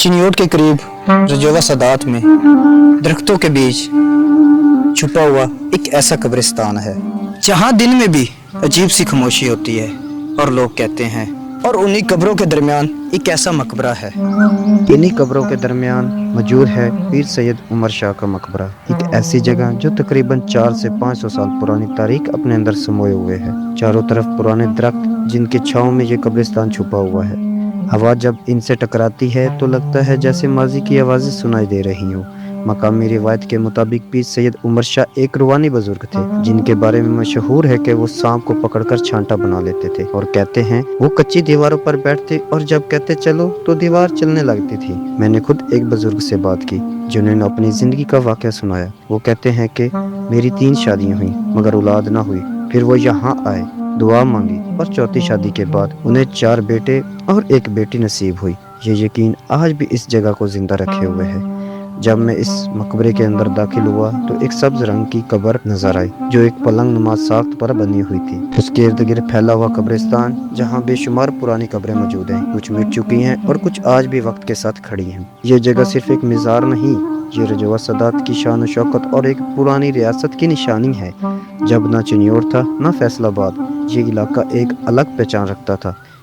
चिन्योट के करीब रजोवा सदात में दरख्तों के बीच छुपा हुआ एक ऐसा कब्रिस्तान है जहां दिन में भी अजीब सी खामोशी होती है और लोग कहते हैं, और उन्हीं कब्रों के दरमियान एक ऐसा मकबरा है। इन्हीं कब्रों के दरमियान मौजूद है पीर सैयद उमर शाह का मकबरा, एक ऐसी जगह जो तकरीबन 400 से 500 साल पुरानी तारीख अपने अंदर समोए हुए है। चारों तरफ पुराने दरख्त जिनके छांव में ये कब्रिस्तान छुपा हुआ है। हवा जब इनसे टकराती है तो लगता है जैसे माजी की आवाज़ें सुनाई दे रही हों। मकामी रिवायत के मुताबिक पीर सैयद उमर शाह एक रूहानी बुजुर्ग थे जिनके बारे में मशहूर है कि वो सांप को पकड़कर छांटा बना लेते थे, और कहते हैं वो कच्ची दीवारों पर बैठते और जब कहते चलो तो दीवार चलने लगती थी। मैंने खुद एक बुजुर्ग से बात की जिन्होंने अपनी जिंदगी का वाक़या सुनाया। वो कहते हैं कि मेरी 3 शादियाँ हुई मगर औलाद ना हुई, फिर वो यहाँ आए, दुआ मांगी और चौथी शादी के बाद उन्हें 4 बेटे और 1 बेटी नसीब हुई। ये यकीन आज भी इस जगह को जिंदा रखे हुए है। जब मैं इस मकबरे के अंदर दाखिल हुआ तो एक सब्ज रंग की कब्र नजर आई जो एक पलंग नुमा साख्त पर बनी हुई थी। उसके इर्द गिर्द फैला हुआ कब्रिस्तान जहाँ बेशुमार पुरानी कब्रें मौजूद हैं, कुछ मिट चुकी हैं और कुछ आज भी वक्त के साथ खड़ी हैं। ये जगह सिर्फ एक मज़ार नहीं, ये रजवा सदात की शान शौकत और एक पुरानी रियासत की निशानी है। जब ना चिन्योट था ना फैसलाबाद, ये इलाका एक अलग पहचान रखता था।